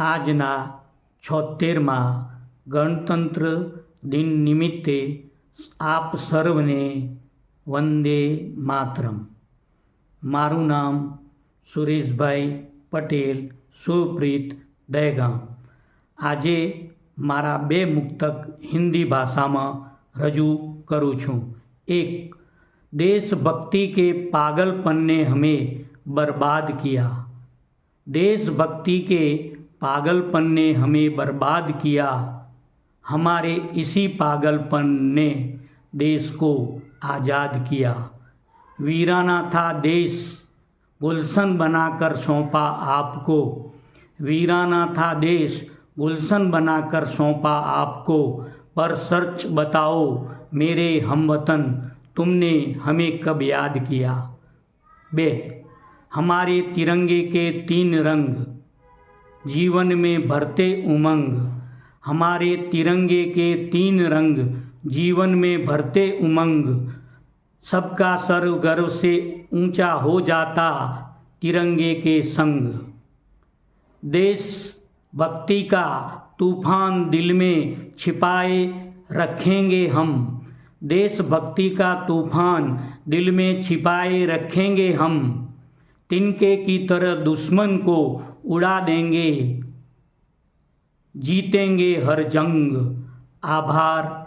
આજના 76મા ગણતંત્ર દિન નિમિત્તે આપ સર્વને વંદે માતરમ. મારું નામ સુરેશભાઈ પટેલ, સુપ્રીત, દહેગામ. આજે મારા 2 મુક્તક હિન્દી ભાષામાં રજૂ કરું છું. 1. देशभक्ति के पागलपन ने हमें बर्बाद किया. देशभक्ति के पागलपन ने हमें बर्बाद किया. हमारे इसी पागलपन ने देश को आज़ाद किया. वीराना था देश, गुलशन बनाकर सौंपा आपको. वीराना था देश, गुलशन बनाकर सौंपा आपको. पर सच बताओ मेरे हमवतन, तुमने हमें कब याद किया. 2. हमारे तिरंगे के 3 रंग, जीवन में भरते उमंग. हमारे तिरंगे के 3 रंग, जीवन में भरते उमंग. सबका सर गर्व से ऊंचा हो जाता तिरंगे के संग. देश भक्ति का तूफान दिल में छिपाए रखेंगे हम. देशभक्ति का तूफान दिल में छिपाए रखेंगे हम. तिनके की तरह दुश्मन को उड़ा देंगे, जीतेंगे हर जंग. आभार.